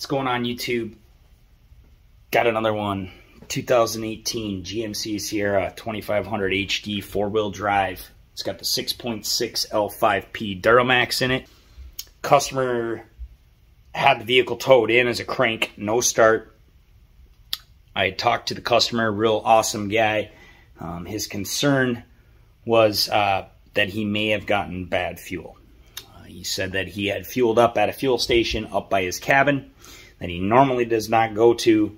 What's going on, YouTube? Got another one. 2018 GMC Sierra 2500 HD 4-wheel drive. It's got the 6.6 L5P Duramax in it. Customer had the vehicle towed in as a crank, no start. I talked to the customer, real awesome guy. His concern was that he may have gotten bad fuel. He said that he had fueled up at a fuel station up by his cabin that he normally does not go to,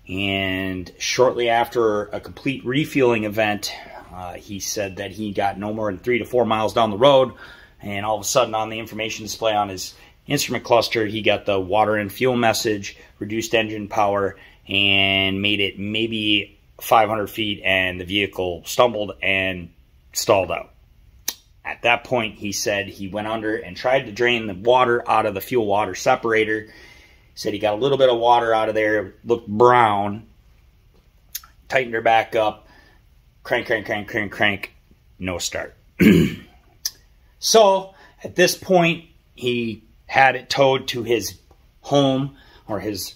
and shortly after a complete refueling event, he said that he got no more than 3 to 4 miles down the road, and all of a sudden on the information display on his instrument cluster, he got the water and fuel message, reduced engine power, and made it maybe 500 feet, and the vehicle stumbled and stalled out. At that point, he said he went under and tried to drain the water out of the fuel water separator. He said he got a little bit of water out of there, looked brown, tightened her back up, crank, no start. So at this point, he had it towed to his home or his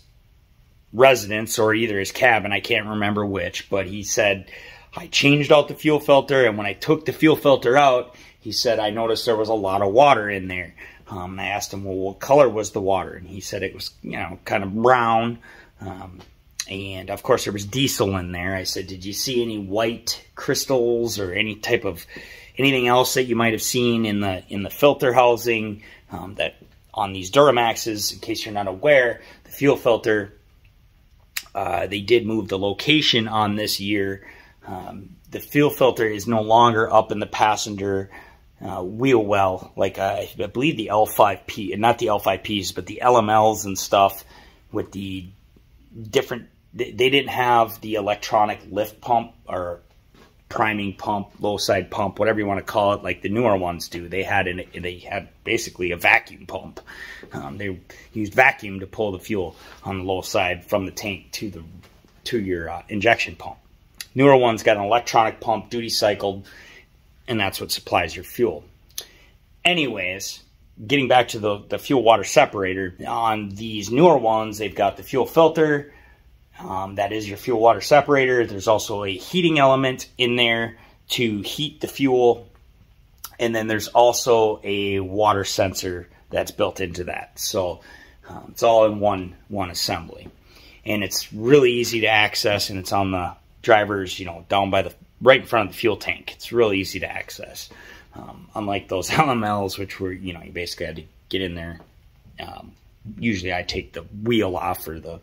residence or either his cabin, I can't remember which, but he said, I changed out the fuel filter, and when I took the fuel filter out, he said, I noticed there was a lot of water in there. I asked him, well, what color was the water? And he said it was, kind of brown. And of course there was diesel in there. I said, did you see any white crystals or any type of anything else that you might have seen in the filter housing? That on these Duramaxes, in case you're not aware, the fuel filter, they did move the location on this year. The fuel filter is no longer up in the passenger wheel well, like I believe the L5P, and not the L5Ps, but the LMLs and stuff with the different, they didn't have the electronic lift pump or priming pump, low side pump, whatever you want to call it, like the newer ones do. They had basically a vacuum pump. They used vacuum to pull the fuel on the low side from the tank to your injection pump. Newer ones got an electronic pump, duty cycled, and that's what supplies your fuel. Anyways, getting back to the fuel water separator, on these newer ones, they've got the fuel filter, that is your fuel water separator. There's also a heating element in there to heat the fuel, and then there's also a water sensor that's built into that. So it's all in one assembly, and it's really easy to access, and it's on the driver's, down by right in front of the fuel tank. It's really easy to access. Unlike those LMLs, which were, you basically had to get in there. Usually I take the wheel off or the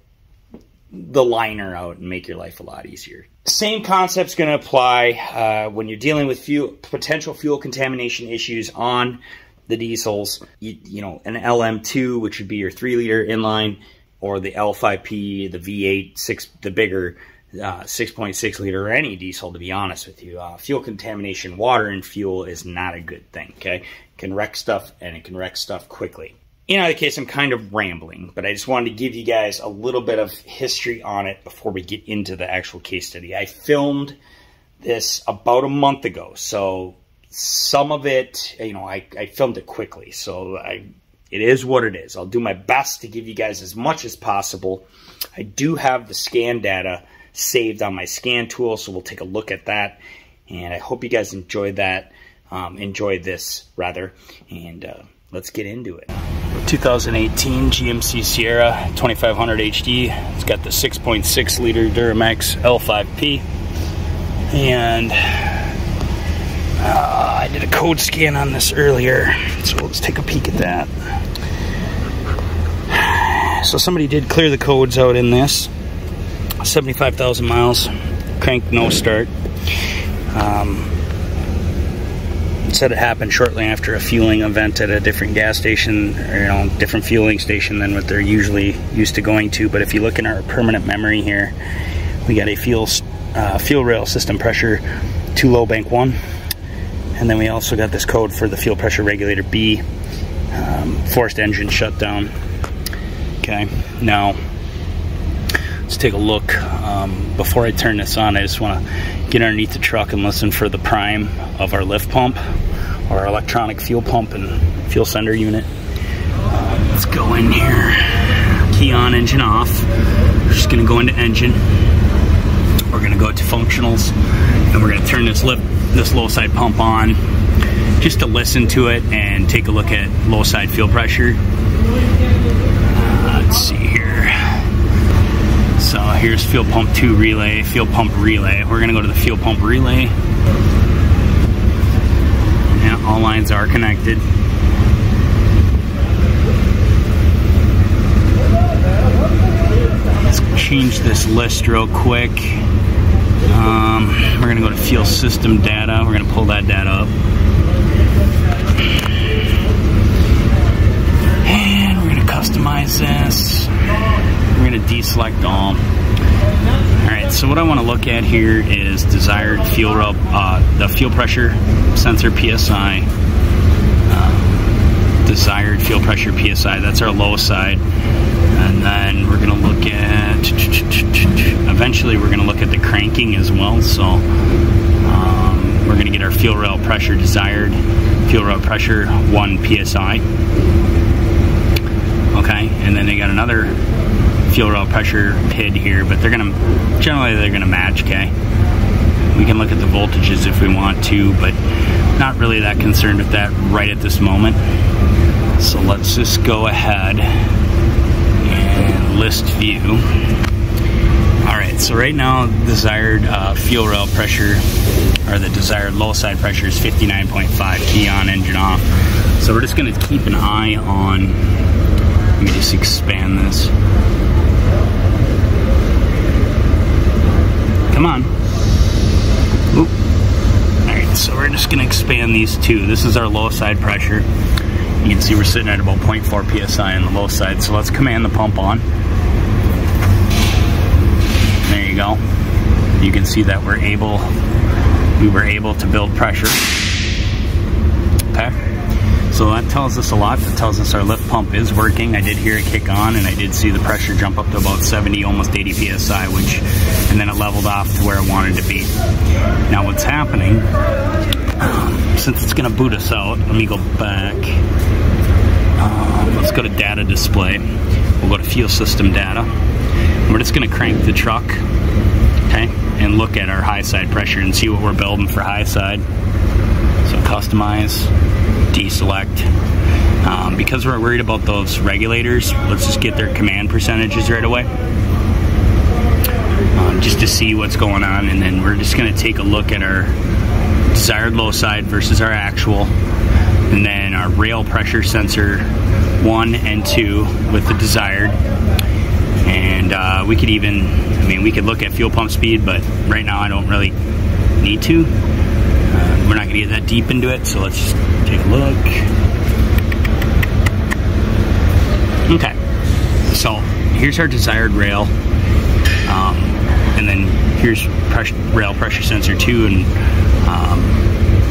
liner out and make your life a lot easier. Same concept's going to apply when you're dealing with potential fuel contamination issues on the diesels. An LM2, which would be your 3-liter inline, or the L5P, the V8, the bigger 6.6 liter, or any diesel, to be honest with you. Fuel contamination, water and fuel, is not a good thing, okay? It can wreck stuff, and it can wreck stuff quickly. In either case, I'm kind of rambling, but I just wanted to give you guys a little bit of history on it before we get into the actual case study. I filmed this about a month ago, so some of it, I filmed it quickly, so it is what it is. I'll do my best to give you guys as much as possible. I do have the scan data saved on my scan tool, so we'll take a look at that, and I hope you guys enjoyed that, enjoyed this rather, and let's get into it. 2018 GMC Sierra 2500 HD. It's got the 6.6 liter Duramax L5P, and I did a code scan on this earlier, so let's take a peek at that. So somebody did clear the codes out in this. 75,000 miles, crank, no start. It said it happened shortly after a fueling event at a different gas station, or different fueling station than what they're usually used to going to. But if you look in our permanent memory here, we got a fuel rail system pressure too low, bank 1, and then we also got this code for the fuel pressure regulator B, forced engine shutdown. Okay, now let's take a look. Before I turn this on, I just want to get underneath the truck and listen for the prime of our lift pump, or our electronic fuel pump and fuel sender unit. Let's go in here. key on, engine off. We're just going to go into engine. We're going to go to functionals, and we're going to turn this low side pump on just to listen to it and take a look at low side fuel pressure. Let's see here. So here's fuel pump 2 relay, fuel pump relay. We're going to go to the fuel pump relay. Yeah, all lines are connected. Let's change this list real quick. We're going to go to fuel system data. We're going to pull that data up. And we're going to customize this. We're going to deselect all. Alright, so what I want to look at here is desired fuel the fuel pressure sensor PSI. Desired fuel pressure PSI, that's our low side. And then we're going to look at, eventually we're going to look at the cranking as well. So we're going to get our fuel rail pressure desired, fuel rail pressure 1 PSI. Okay, and then they got another fuel rail pressure PID here, but generally they're going to match, okay? We can look at the voltages if we want to, but not really that concerned with that right at this moment. So let's just go ahead and list view. Alright, so right now desired fuel rail pressure, or the desired low side pressure, is 59.5, key on, engine off. So we're just going to keep an eye on, let me just expand this. Come on. Oop. Alright, so we're just going to expand these two. This is our low side pressure. You can see we're sitting at about 0.4 psi on the low side. So let's command the pump on. There you go. You can see that we were able to build pressure. Okay. So that tells us a lot. That tells us our lift pump is working. I did hear it kick on, and I did see the pressure jump up to about 70, almost 80 psi, and then it leveled off to where it wanted to be. Now what's happening, since it's going to boot us out, let me go back. Let's go to data display. We'll go to fuel system data. And we're just going to crank the truck, okay, and look at our high side pressure and see what we're building for high side. So customize, deselect. Because we're worried about those regulators, let's just get their command percentages right away, just to see what's going on. And then we're just going to take a look at our desired low side versus our actual, and then our rail pressure sensor 1 and 2 with the desired. And we could even, we could look at fuel pump speed, but right now I don't really need to. We're not going to get that deep into it, so let's just take a look. Okay, so here's our desired rail, and then here's rail pressure sensor 2 and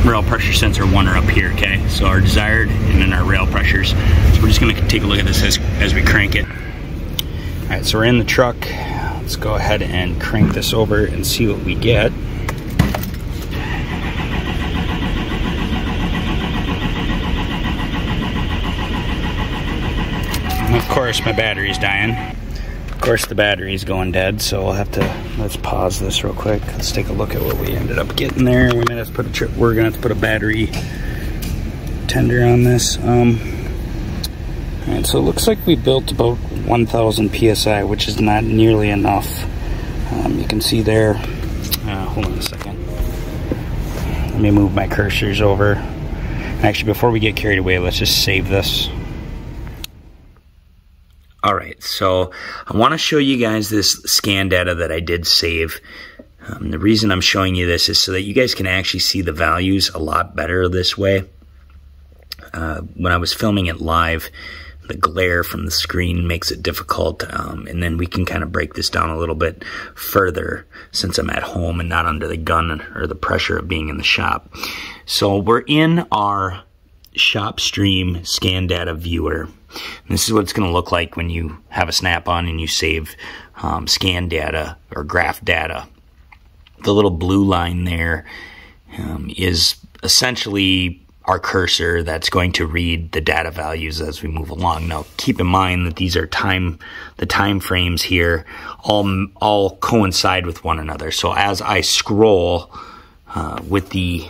rail pressure sensor 1 are up here, okay? So our desired and then our rail pressures. So we're just going to take a look at this as we crank it. Alright, so we're in the truck. Let's go ahead and crank this over and see what we get. Of course, my battery's dying. Of course, the battery's going dead, so we'll have to, let's pause this real quick. Let's take a look at what we ended up getting there. We're gonna have to put a battery tender on this. Alright, so it looks like we built about 1,000 psi, which is not nearly enough. You can see there. Hold on a second. Let me move my cursors over. Actually, before we get carried away, let's just save this. Alright, so I want to show you guys this scan data that I did save. The reason I'm showing you this is so that you guys can actually see the values a lot better this way. When I was filming it live, the glare from the screen makes it difficult, and then we can kind of break this down a little bit further since I'm at home and not under the gun or the pressure of being in the shop. So we're in our ShopStream scan data viewer. This is what it's going to look like when you have a snap-on and you save scan data or graph data. The little blue line there is essentially our cursor that's going to read the data values as we move along. Now, keep in mind that these are the time frames here all coincide with one another. So as I scroll with the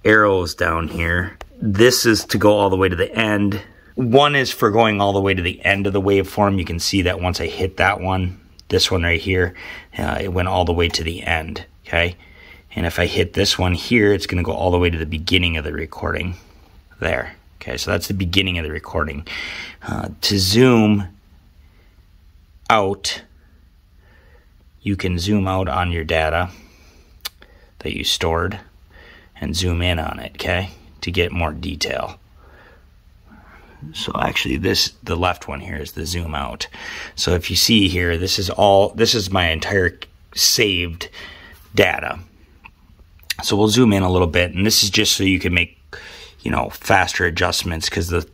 arrows down here, this is to go all the way to the end. One is for going all the way to the end of the waveform. You can see that once I hit that one, this one right here, it went all the way to the end, okay? And if I hit this one here, it's going to go all the way to the beginning of the recording there. Okay, so that's the beginning of the recording. To zoom out, you can zoom out on your data that you stored and zoom in on it, okay, to get more detail. So actually the left one here is the zoom out. So if you see here, this is my entire saved data. So we'll zoom in a little bit, and this is just so you can make, faster adjustments, because it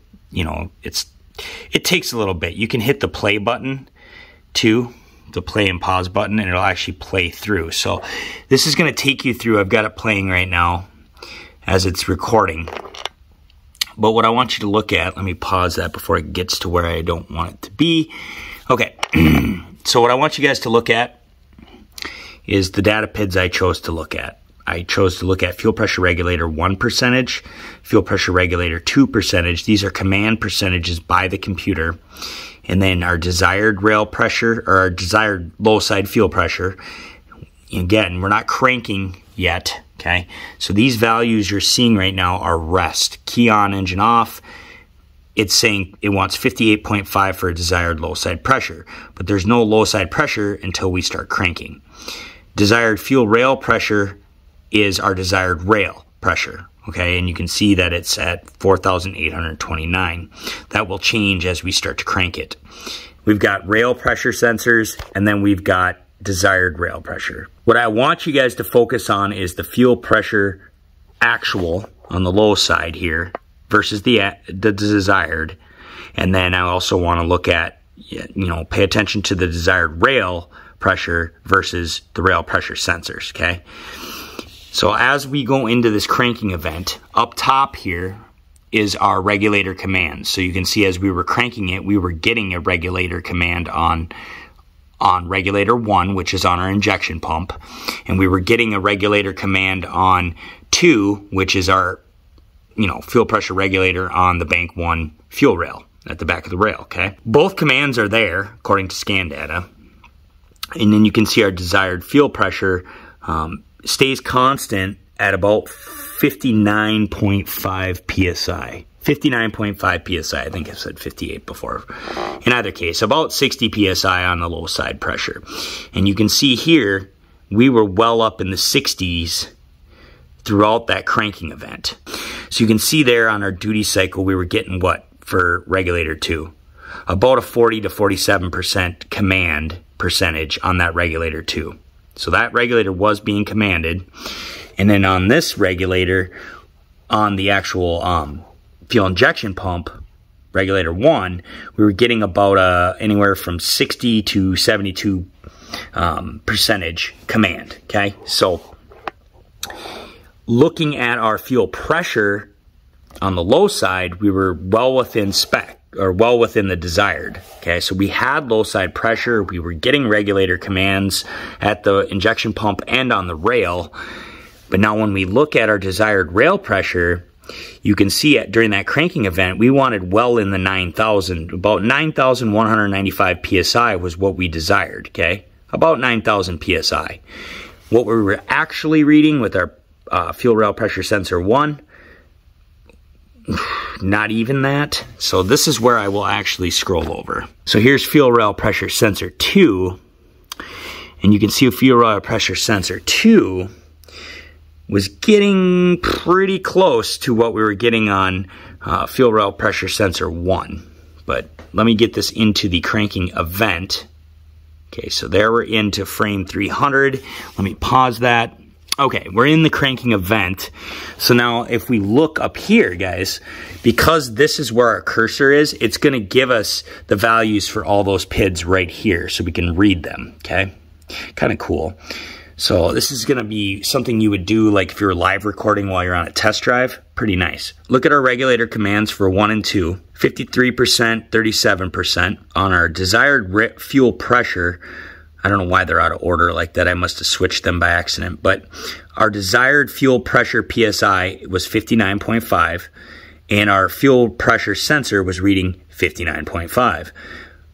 takes a little bit. You can hit the play button too, the play and pause button, and it'll actually play through. So this is going to take you through. I've got it playing right now as it's recording. But what I want you to look at, let me pause that before it gets to where I don't want it to be. Okay, so what I want you guys to look at is the data PIDs I chose to look at. I chose to look at fuel pressure regulator 1%, fuel pressure regulator 2%. These are command percentages by the computer. And then our desired rail pressure, or our desired low side fuel pressure. Again, we're not cranking yet, okay? So these values you're seeing right now are rest. Key on, engine off. It's saying it wants 58.5 for a desired low side pressure, but there's no low side pressure until we start cranking. Desired fuel rail pressure is our desired rail pressure, okay? And you can see that it's at 4,829. That will change as we start to crank it. We've got rail pressure sensors, and then we've got desired rail pressure. What I want you guys to focus on is the fuel pressure actual on the low side here versus the desired. And then I also want to look at, pay attention to the desired rail pressure versus the rail pressure sensors, okay? So as we go into this cranking event, up top here is our regulator command. So you can see as we were cranking it, we were getting a regulator command on regulator 1, which is on our injection pump. And we were getting a regulator command on 2, which is our, fuel pressure regulator on the bank 1 fuel rail at the back of the rail, okay? Both commands are there according to scan data. And then you can see our desired fuel pressure stays constant at about 59.5 psi. 59.5 psi. I think I said 58 before. In either case, about 60 psi on the low side pressure. And you can see here, we were well up in the 60s throughout that cranking event. So you can see there on our duty cycle, we were getting what for regulator 2? About a 40 to 47% command percentage on that regulator 2. So that regulator was being commanded. And then on this regulator, on the actual fuel injection pump, regulator 1, we were getting about anywhere from 60 to 72 percentage command, okay? So looking at our fuel pressure on the low side, we were well within spec, or well within the desired, okay? So we had low side pressure, we were getting regulator commands at the injection pump and on the rail. But now when we look at our desired rail pressure, you can see it during that cranking event, we wanted well in the 9,000, about 9,195 psi was what we desired, okay? About 9,000 psi. What we were actually reading with our fuel rail pressure sensor 1, not even that. So this is where I will actually scroll over. So here's fuel rail pressure sensor 2, and you can see fuel rail pressure sensor 2 was getting pretty close to what we were getting on fuel rail pressure sensor 1. But let me get this into the cranking event. Okay, so there we're into frame 300. Let me pause that. Okay, we're in the cranking event. So now if we look up here, guys, because this is where our cursor is, it's going to give us the values for all those PIDs right here so we can read them, okay? Kind of cool. So this is going to be something you would do like if you're live recording while you're on a test drive. Pretty nice. Look at our regulator commands for 1 and 2. 53%, 37%. On our desired fuel pressure, I don't know why they're out of order like that. I must have switched them by accident. But our desired fuel pressure PSI was 59.5. And our fuel pressure sensor was reading 59.5.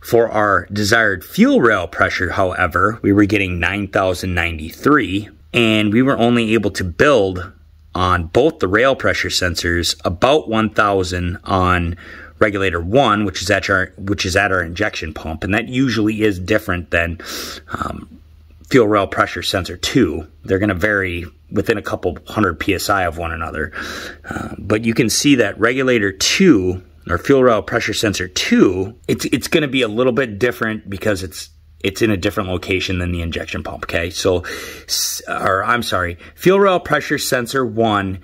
For our desired fuel rail pressure, however, we were getting 9,093, and we were only able to build on both the rail pressure sensors about 1,000 on regulator 1, which is at our injection pump, and that usually is different than fuel rail pressure sensor 2. They're going to vary within a couple hundred psi of one another, but you can see that regulator 2, or fuel rail pressure sensor 2, it's going to be a little bit different because it's in a different location than the injection pump, okay? So, fuel rail pressure sensor 1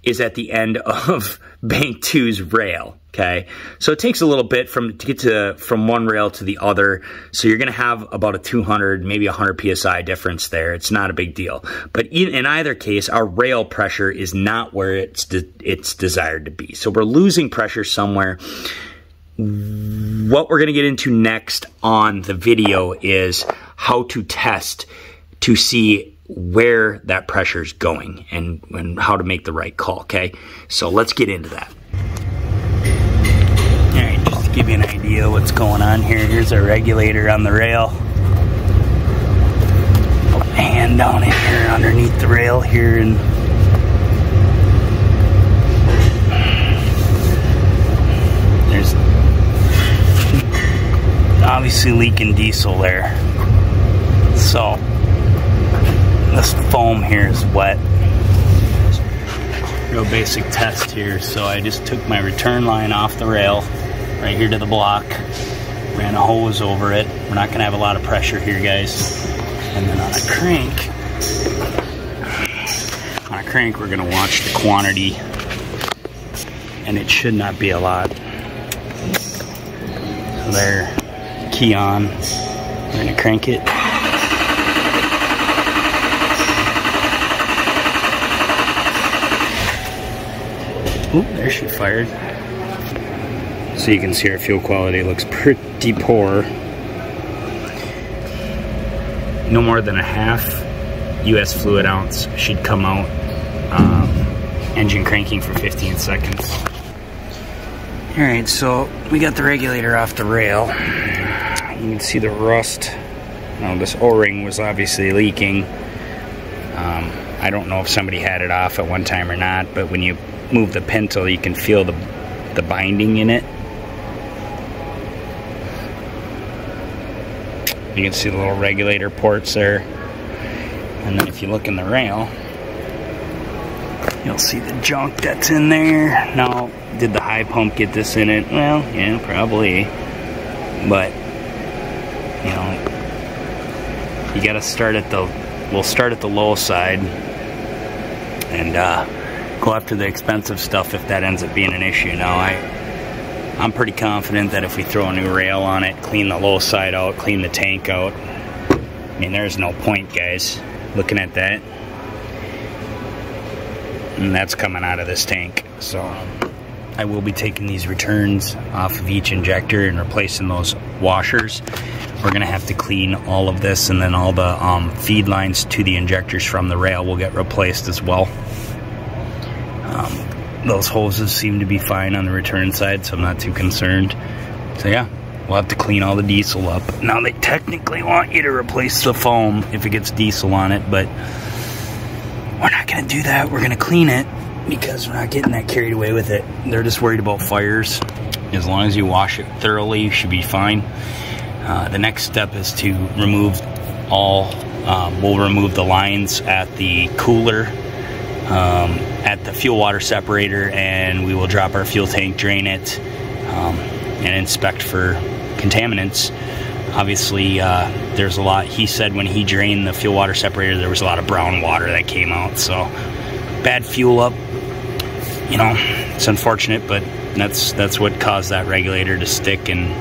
is at the end of bank 2's rail, okay? So it takes a little bit to get from one rail to the other. So you're going to have about a 200, maybe 100 psi difference there. It's not a big deal. But in either case, our rail pressure is not where it's desired to be. So we're losing pressure somewhere. What we're going to get into next on the video is how to test to see where that pressure is going and how to make the right call, okay? So let's get into that. All right, just to give you an idea of what's going on here, here's our regulator on the rail. Put my hand down in here underneath the rail here, and there's obviously leaking diesel there. So this foam here is wet. Real basic test here. So I just took my return line off the rail right here to the block, ran a hose over it. We're not going to have a lot of pressure here, guys. And then on a crank we're going to watch the quantity, and it should not be a lot. So there, key on. We're going to crank it. Oop, there she fired. So you can see our fuel quality looks pretty poor. No more than a half US fluid ounce should come out. Engine cranking for 15 seconds. Alright, so we got the regulator off the rail. You can see the rust. Now this O-ring was obviously leaking. I don't know if somebody had it off at one time or not, but when you move the pintle, you can feel the binding in it. You can see the little regulator ports there. And then if you look in the rail, you'll see the junk that's in there. Now, did the high pump get this in it? Well, yeah, probably. But, you know, you gotta start at we'll start at the low side and go after the expensive stuff if that ends up being an issue. Now, I'm pretty confident that if we throw a new rail on it, clean the low side out, clean the tank out, I mean, there's no point, guys, looking at that. And that's coming out of this tank. So I will be taking these returns off of each injector and replacing those washers. We're going to have to clean all of this, and then all the feed lines to the injectors from the rail will get replaced as well. Those hoses seem to be fine on the return side, so I'm not too concerned. So yeah, we'll have to clean all the diesel up. Now, they technically want you to replace the foam if it gets diesel on it, but we're not going to do that. We're going to clean it because we're not getting that carried away with it. They're just worried about fires. As long as you wash it thoroughly, you should be fine. The next step is to remove we'll remove the lines at the cooler, at the fuel water separator, and we will drop our fuel tank, drain it, and inspect for contaminants. Obviously, there's a lot. He said when he drained the fuel water separator, there was a lot of brown water that came out. So bad fuel up. You know, it's unfortunate, but that's what caused that regulator to stick and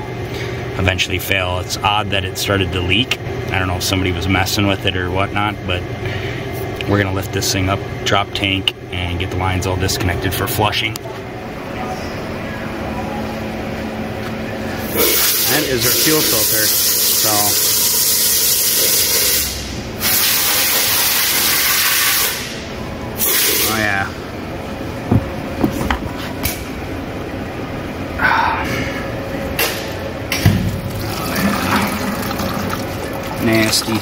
eventually fail. It's odd that it started to leak. I don't know if somebody was messing with it or whatnot, but we're gonna lift this thing up, drop tank, and get the lines all disconnected for flushing. That is our fuel filter. So oh yeah. Nasty.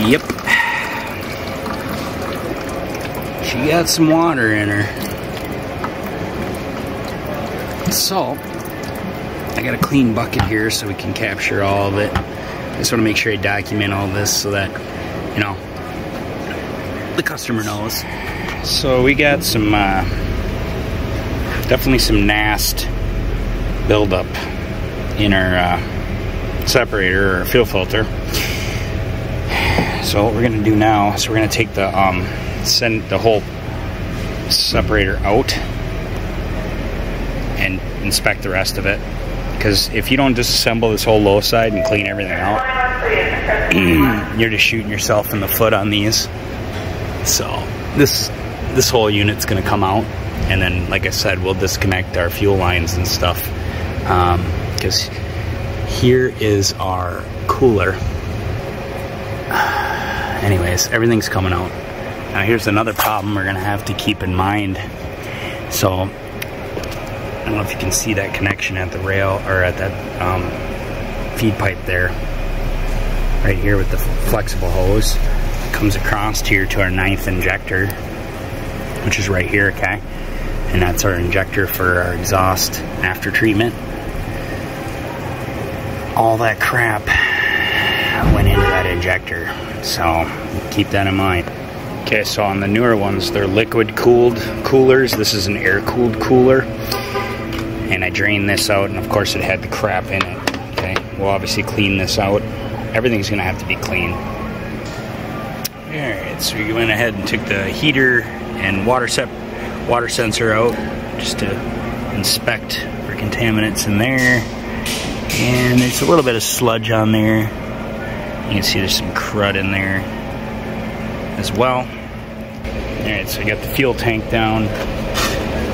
Yep. She got some water in her. So, I got a clean bucket here so we can capture all of it. I just want to make sure I document all this so that, you know, the customer knows. So we got some, definitely some NAST buildup in our separator or fuel filter. So what we're gonna do now is we're gonna take the send the whole separator out and inspect the rest of it. Because if you don't disassemble this whole low side and clean everything out, you're just shooting yourself in the foot on these. So this whole unit's gonna come out, and then, like I said, we'll disconnect our fuel lines and stuff. Because here is our cooler. Anyways, everything's coming out. Now here's another problem we're gonna have to keep in mind. So, I don't know if you can see that connection at the rail, or at that feed pipe there. Right here with the flexible hose. It comes across here to our 9th injector, which is right here, okay? And that's our injector for our exhaust after treatment. All that crap went into that injector, so keep that in mind. Okay, so on the newer ones, they're liquid cooled coolers. This is an air cooled cooler, and I drained this out, and of course it had the crap in it. Okay, we'll obviously clean this out. Everything's gonna have to be clean. Alright, so we went ahead and took the heater and water sensor out just to inspect for contaminants in there. And there's a little bit of sludge on there. You can see there's some crud in there as well. Alright, so I got the fuel tank down.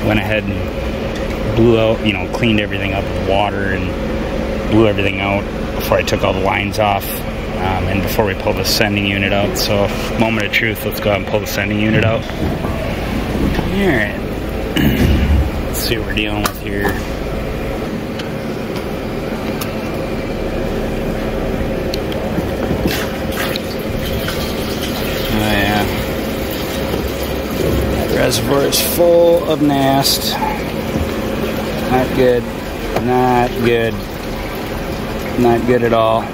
Went ahead and blew out, you know, cleaned everything up with water and blew everything out before I took all the lines off. And before we pull the sending unit out. So, moment of truth, let's go ahead and pull the sending unit out. Alright. Let's see what we're dealing with here. Oh yeah. That reservoir is full of NAST. Not good. Not good. Not good at all.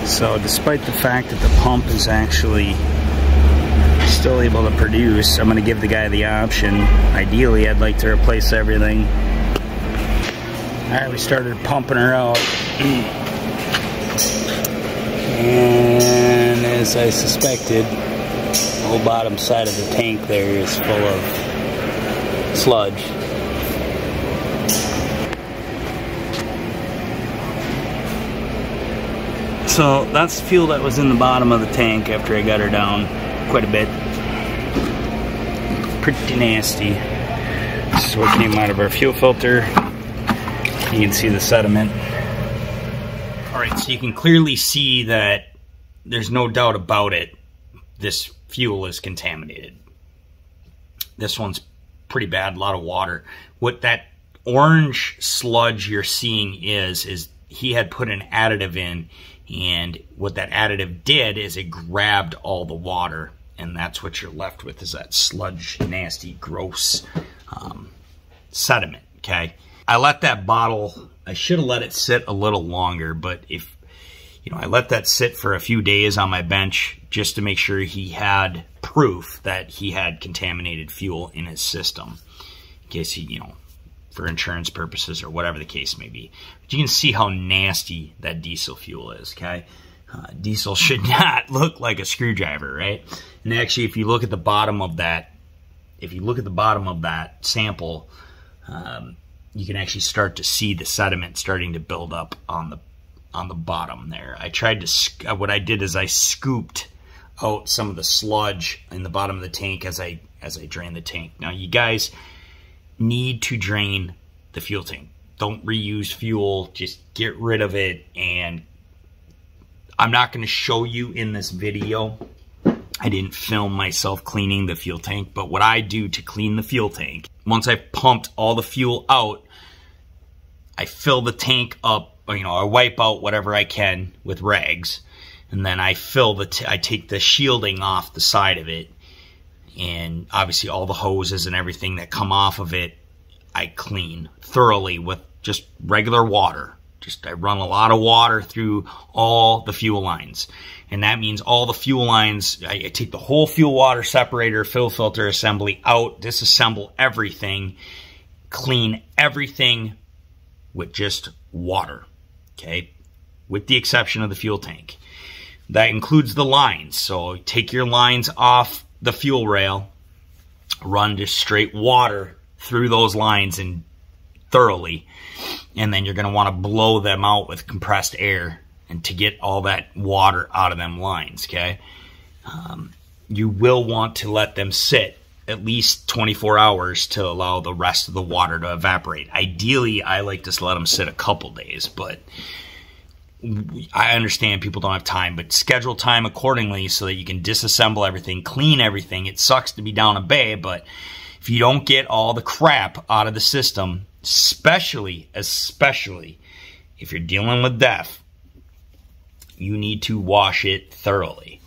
So despite the fact that the pump is actually still able to produce, I'm going to give the guy the option. Ideally, I'd like to replace everything. Alright, we started pumping her out. And as I suspected, the whole bottom side of the tank there is full of sludge. So that's the fuel that was in the bottom of the tank after I got her down quite a bit. Pretty nasty. This is what came out of our fuel filter. You can see the sediment. Alright, so you can clearly see that there's no doubt about it. This fuel is contaminated. This one's pretty bad, a lot of water. What that orange sludge you're seeing is he had put an additive in, and what that additive did is it grabbed all the water, and that's what you're left with, is that sludge, nasty, gross sediment, okay? I let that bottle, I should have let it sit a little longer, but if, you know, I let that sit for a few days on my bench just to make sure he had proof that he had contaminated fuel in his system. In case he, you know, for insurance purposes or whatever the case may be. But you can see how nasty that diesel fuel is, okay? Diesel should not look like a screwdriver, right? And actually, if you look at the bottom of that, sample, you can actually start to see the sediment starting to build up on the bottom there. What I did is I scooped out some of the sludge in the bottom of the tank as I drain the tank. Now, you guys need to drain the fuel tank. Don't reuse fuel. Just get rid of it. And I'm not going to show you in this video. I didn't film myself cleaning the fuel tank, but what I do to clean the fuel tank, once I've pumped all the fuel out, I fill the tank up, I wipe out whatever I can with rags, and then I I take the shielding off the side of it, and obviously all the hoses and everything that come off of it, I clean thoroughly with just regular water. I run a lot of water through all the fuel lines. And that means all the fuel lines, I take the whole fuel water separator, fuel filter assembly out, disassemble everything, clean everything with just water, okay? With the exception of the fuel tank. That includes the lines. So take your lines off the fuel rail, run just straight water through those lines and thoroughly, and then you're going to want to blow them out with compressed air and to get all that water out of them lines, okay? You will want to let them sit at least 24 hours to allow the rest of the water to evaporate. Ideally, I like to let them sit a couple days, but I understand people don't have time, but schedule time accordingly so that you can disassemble everything, clean everything. It sucks to be down a bay, but if you don't get all the crap out of the system, especially if you're dealing with DEF, you need to wash it thoroughly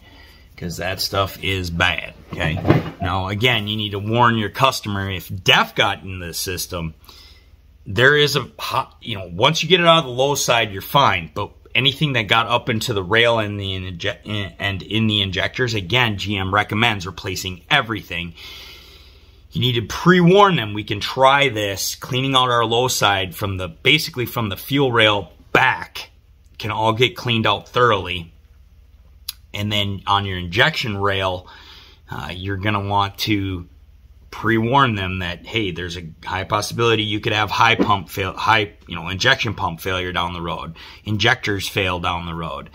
because that stuff is bad, okay? Now, again, you need to warn your customer if DEF got into the system, there is a hot, once you get it out of the low side, you're fine, but anything that got up into the rail and in the injectors, again, GM recommends replacing everything. You need to pre-warn them. We can try this, cleaning out our low side basically from the fuel rail back, can all get cleaned out thoroughly. And then on your injection rail, you're going to want to pre-warn them that, hey, there's a high possibility you could have injection pump failure down the road, injectors fail down the road,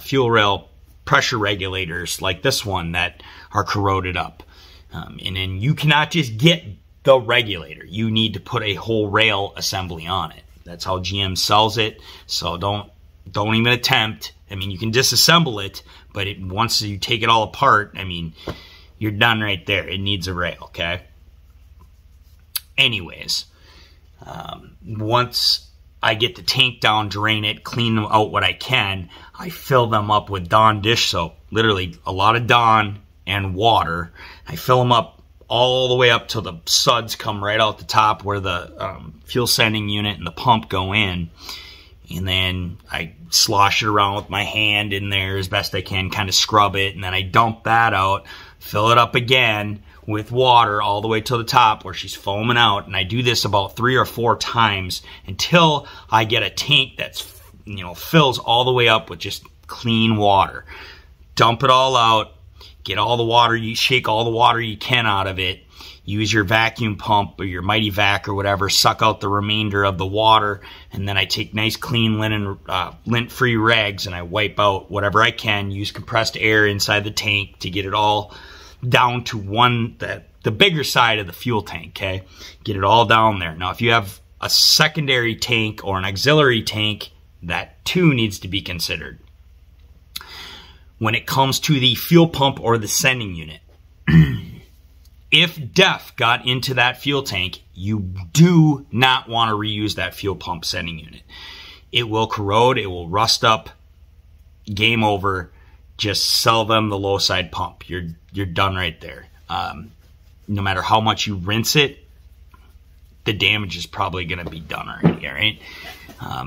fuel rail pressure regulators like this one that are corroded up. And then you cannot just get the regulator. You need to put a whole rail assembly on it. That's how GM sells it. So don't even attempt. I mean, you can disassemble it, but once you take it all apart, I mean, you're done right there. It needs a rail, okay? Anyways, once I get the tank down, drain it, clean out what I can, I fill them up with Dawn dish soap. Literally a lot of Dawn and water. I fill them up all the way up till the suds come right out the top where the fuel sending unit and the pump go in. And then I slosh it around with my hand in there as best I can, kind of scrub it. And then I dump that out, fill it up again with water all the way to the top where she's foaming out. And I do this about 3 or 4 times until I get a tank that's, fills all the way up with just clean water. Dump it all out. Get all the water, shake all the water you can out of it. Use your vacuum pump or your Mighty Vac or whatever, suck out the remainder of the water, and then I take nice clean lint-free rags and I wipe out whatever I can. Use compressed air inside the tank to get it all down to the bigger side of the fuel tank, okay? Get it all down there. Now, if you have a secondary tank or an auxiliary tank, that too needs to be considered. When it comes to the fuel pump or the sending unit, if DEF got into that fuel tank, you do not want to reuse that fuel pump sending unit. It will corrode, it will rust up, game over. Just sell them the low side pump. You're done right there. No matter how much you rinse it, the damage is probably going to be done already, all right?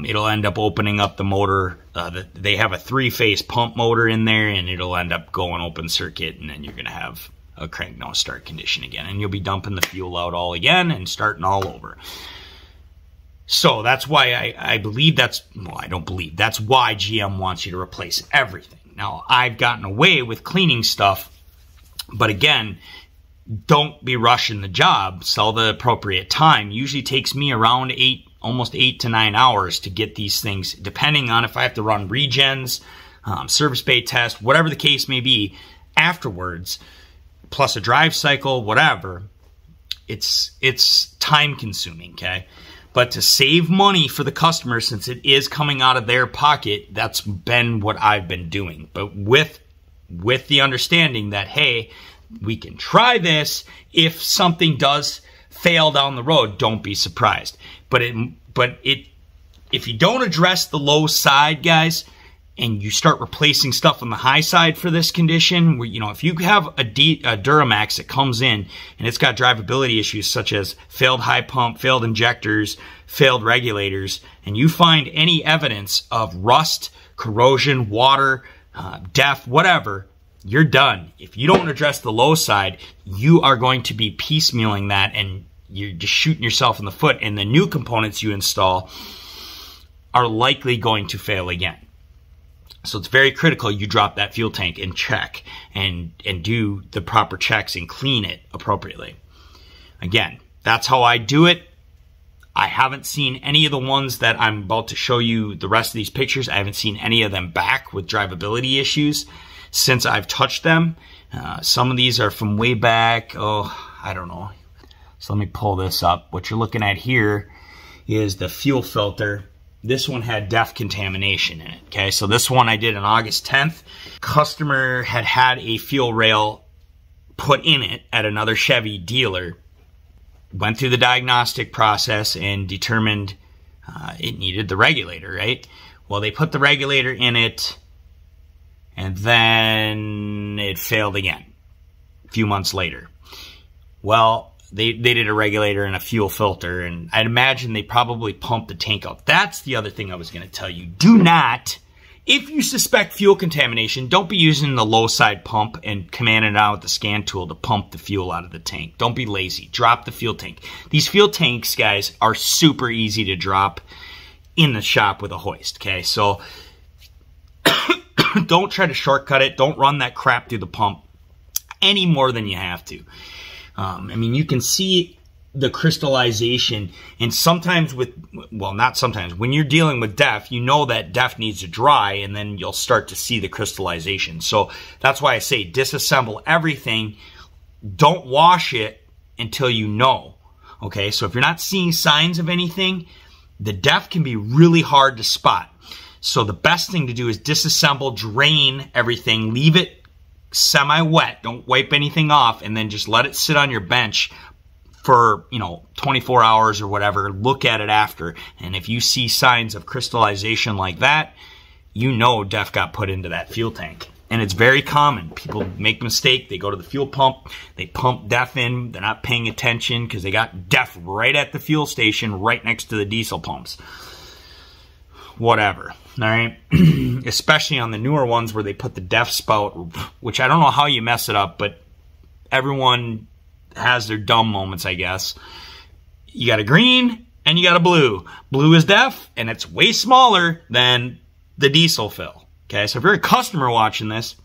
It'll end up opening up the motor. They have a 3-phase pump motor in there, and it'll end up going open circuit, and then you're going to have a crank no start condition again, and you'll be dumping the fuel out all again and starting all over. So that's why I believe that's, well, I don't believe, that's why GM wants you to replace everything. Now, I've gotten away with cleaning stuff, but again, don't be rushing the job. Sell the appropriate time. Usually takes me around almost 8 to 9 hours to get these things, depending on if I have to run regens, service bay test, whatever the case may be afterwards, plus a drive cycle, whatever. It's time consuming, okay? But to save money for the customer, since it is coming out of their pocket, that's been what I've been doing. But with the understanding that, hey, we can try this. If something does fail down the road, don't be surprised. But if you don't address the low side, guys, and you start replacing stuff on the high side for this condition, where, you know, if you have a Duramax that comes in and it's got drivability issues such as failed high pump, failed injectors, failed regulators, and you find any evidence of rust, corrosion, water, DEF, whatever, you're done. If you don't address the low side, you are going to be piecemealing that, and you're just shooting yourself in the foot, and the new components you install are likely going to fail again. So it's very critical you drop that fuel tank and check and do the proper checks and clean it appropriately. Again, that's how I do it. I haven't seen any of the ones that I'm about to show you the rest of these pictures. I haven't seen any of them back with drivability issues since I've touched them. Some of these are from way back, I don't know. So let me pull this up. What you're looking at here is the fuel filter. This one had DEF contamination in it, okay? So this one I did on August 10th. Customer had a fuel rail put in it at another Chevy dealer. Went through the diagnostic process and determined it needed the regulator, right? Well, they put the regulator in it, and then it failed again a few months later. Well, they did a regulator and a fuel filter, and I'd imagine they probably pumped the tank out. That's the other thing I was going to tell you. Do not, if you suspect fuel contamination, don't be using the low side pump and commanding it out with the scan tool to pump the fuel out of the tank. Don't be lazy. Drop the fuel tank. These fuel tanks, guys, are super easy to drop in the shop with a hoist, okay? So don't try to shortcut it. Don't run that crap through the pump any more than you have to. I mean, you can see the crystallization, and sometimes not sometimes, when you're dealing with DEF, you know that DEF needs to dry, and then you'll start to see the crystallization. So that's why I say disassemble everything. Don't wash it until you know. Okay, so if you're not seeing signs of anything, the DEF can be really hard to spot. So the best thing to do is disassemble, drain everything, leave it semi-wet, don't wipe anything off, and then just let it sit on your bench for, 24 hours or whatever. Look at it after, and if you see signs of crystallization like that, you know DEF got put into that fuel tank. And it's very common. People make a mistake. They go to the fuel pump, they pump DEF in, they're not paying attention because they got DEF right at the fuel station, right next to the diesel pumps. Whatever. All right, especially on the newer ones where they put the DEF spout, which I don't know how you mess it up, but everyone has their dumb moments, I guess. You got a green and you got a blue. Blue is DEF, and it's way smaller than the diesel fill. Okay, so if you're a customer watching this,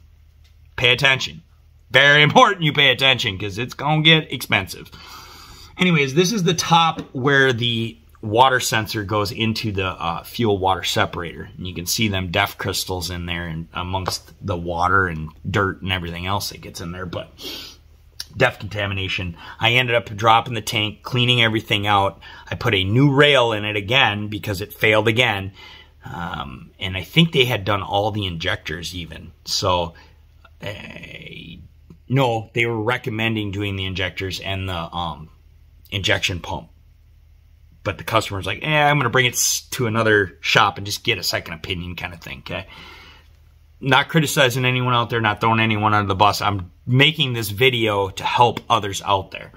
pay attention. Very important you pay attention because it's going to get expensive. Anyways, this is the top where the water sensor goes into the fuel water separator, and you can see them DEF crystals in there and amongst the water and dirt and everything else that gets in there. But DEF contamination, I ended up dropping the tank, cleaning everything out. I put a new rail in it again because it failed again, and I think they had done all the injectors even. So no, they were recommending doing the injectors and the injection pump. But the customer's like, I'm going to bring it to another shop and just get a second opinion kind of thing, okay? Not criticizing anyone out there, not throwing anyone under the bus. I'm making this video to help others out there.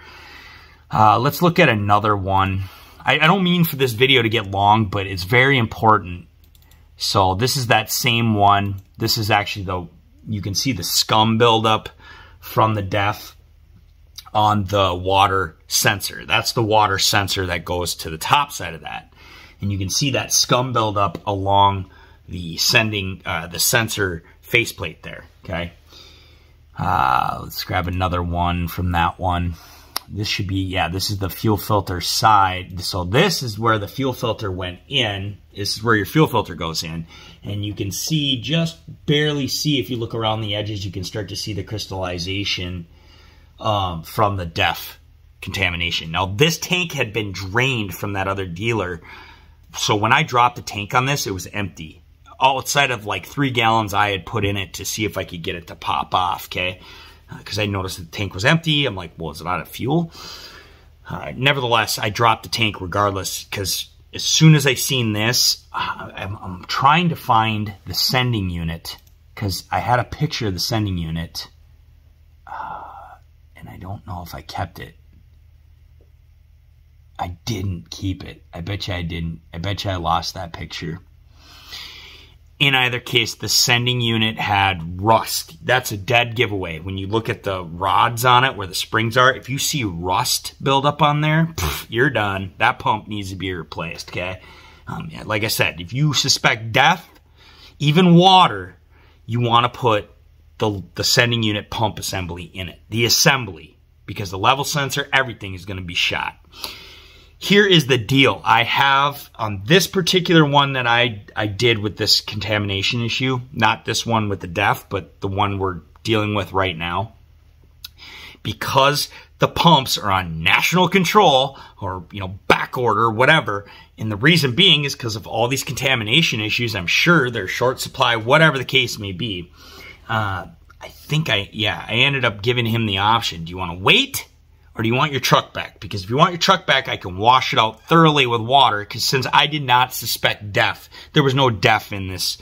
Let's look at another one. I don't mean for this video to get long, but it's very important. So this is that same one. This is actually you can see the scum buildup from the DEF on the water sensor. That's the water sensor that goes to the top side of that. and you can see that scum buildup along the the sensor faceplate there, okay? Let's grab another one from that one. This should be, yeah, this is the fuel filter side. So this is where the fuel filter went in. This is where your fuel filter goes in. And you can see, just barely see, if you look around the edges, you can start to see the crystallization from the DEF contamination. Now, this tank had been drained from that other dealer. So when I dropped the tank on this, it was empty. Outside of like 3 gallons I had put in it to see if I could get it to pop off, okay? Because I noticed the tank was empty. I'm like, well, is it out of fuel? Nevertheless, I dropped the tank regardless, because as soon as I seen this, I'm trying to find the sending unit, because I had a picture of the sending unit, and I don't know if I kept it. I didn't keep it. I bet you I didn't. I bet you I lost that picture. In either case, the sending unit had rust. That's a dead giveaway. When you look at the rods on it, where the springs are, if you see rust build up on there, you're done. That pump needs to be replaced, okay? Like I said, if you suspect DEF, even water, you want to put the sending unit pump assembly in it. The assembly, because the level sensor, everything is going to be shot. Here is the deal. I have on this particular one that I did with this contamination issue, not this one with the DEF, but the one we're dealing with right now. Because the pumps are on national control or, you know, back order, whatever. And the reason being is because of all these contamination issues. I'm sure they're short supply, whatever the case may be. I ended up giving him the option. Do you want to wait? Or do you want your truck back? Because if you want your truck back, I can wash it out thoroughly with water. Because since I did not suspect DEF, there was no DEF in this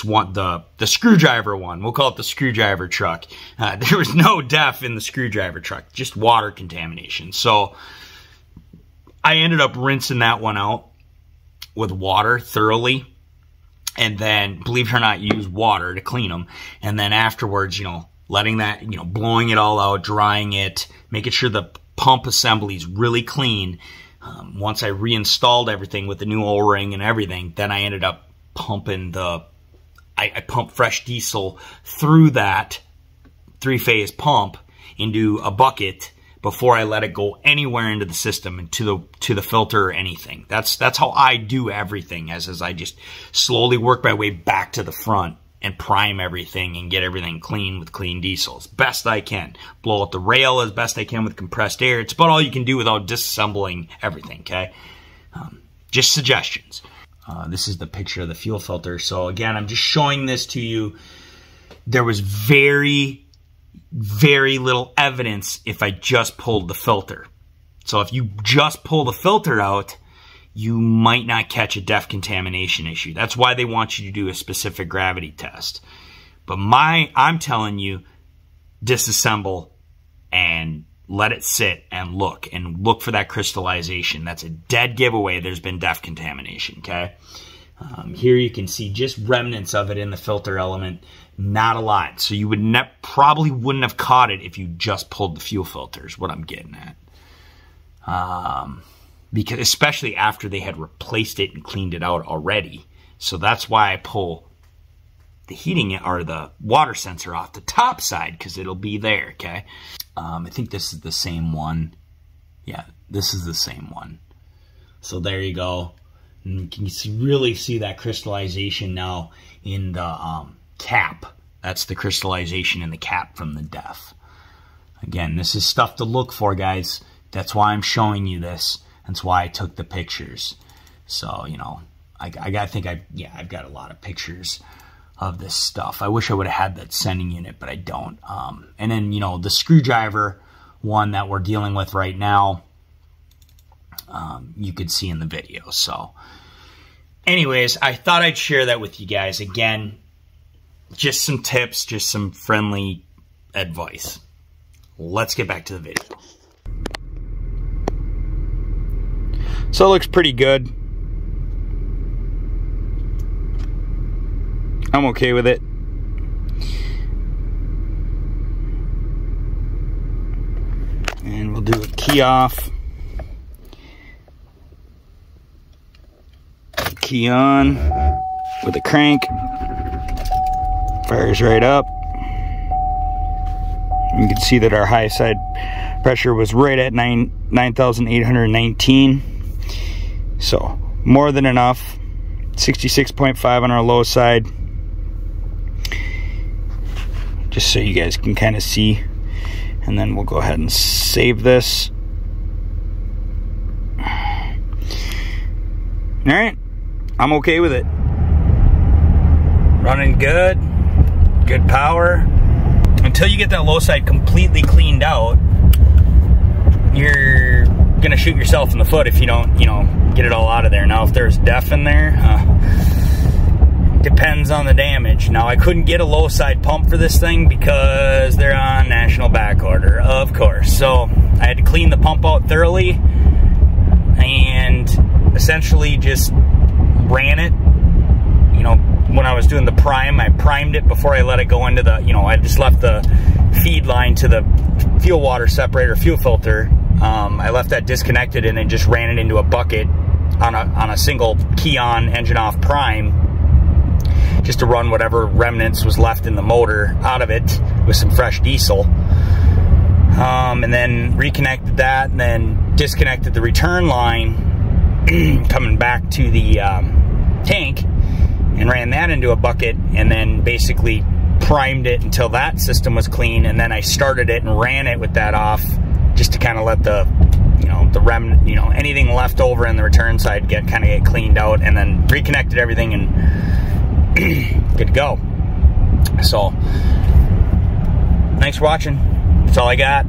one, the screwdriver one. We'll call it the screwdriver truck. There was no DEF in the screwdriver truck, just water contamination. So I ended up rinsing that one out with water thoroughly. And then, believe it or not, use water to clean them. And then afterwards, you know, letting that, you know, blowing it all out, drying it, making sure the pump assembly is really clean. Once I reinstalled everything with the new O-ring and everything, then I ended up pumping I pumped fresh diesel through that 3-phase pump into a bucket before I let it go anywhere into the system and to the filter or anything. That's how I do everything, as I just slowly work my way back to the front and prime everything and get everything clean with clean diesel as best I can. Blow out the rail as best I can with compressed air. It's about all you can do without disassembling everything, okay? Just suggestions. This is the picture of the fuel filter. So again, I'm just showing this to you. There was very, very little evidence if I just pulled the filter. So if you just pull the filter out, you might not catch a DEF contamination issue. That's why they want you to do a specific gravity test. But I'm telling you, disassemble and let it sit and look for that crystallization. That's a dead giveaway there's been DEF contamination, okay? Here you can see just remnants of it in the filter element, not a lot. So you would probably wouldn't have caught it if you just pulled the fuel filter, is what I'm getting at. Because especially after they had replaced it and cleaned it out already. So that's why I pull the heating or the water sensor off the top side, because it'll be there, okay? I think this is the same one. Yeah, this is the same one. So there you go. And can you really see that crystallization now in the cap? That's the crystallization in the cap from the DEF. Again, this is stuff to look for, guys. That's why I'm showing you this. That's why I took the pictures. So, you know, I've got a lot of pictures of this stuff. I wish I would have had that sending unit, but I don't. And then, you know, the screwdriver one that we're dealing with right now, you could see in the video. So, anyways, I thought I'd share that with you guys. Again, just some tips, just some friendly advice. Let's get back to the video. So it looks pretty good. I'm okay with it. And we'll do a key off. key on with a crank. Fires right up. You can see that our high side pressure was right at 9,819. So more than enough. 66.5 on our low side. Just so you guys can kind of see. And then we'll go ahead and save this. Alright, I'm okay with it. Running good. Good power. Until you get that low side completely cleaned out, you're gonna shoot yourself in the foot if you don't, you know, get it all out of there. Now, if there's def in there, depends on the damage. Now, I couldn't get a low side pump for this thing because they're on national back order, of course. So I had to clean the pump out thoroughly and essentially just ran it. You know, when I was doing the prime, I primed it before I let it go into the, you know, I just left the feed line to the fuel water separator, fuel filter. I left that disconnected and then just ran it into a bucket on a single key on, engine off prime, just to run whatever remnants was left in the motor out of it with some fresh diesel. And then reconnected that and then disconnected the return line coming back to the tank and ran that into a bucket and then basically primed it until that system was clean, and then I started it and ran it with that off just to kind of let the, you know, the remnant, you know, anything left over in the return side get cleaned out, and then reconnected everything and good to go. So thanks for watching. That's all I got.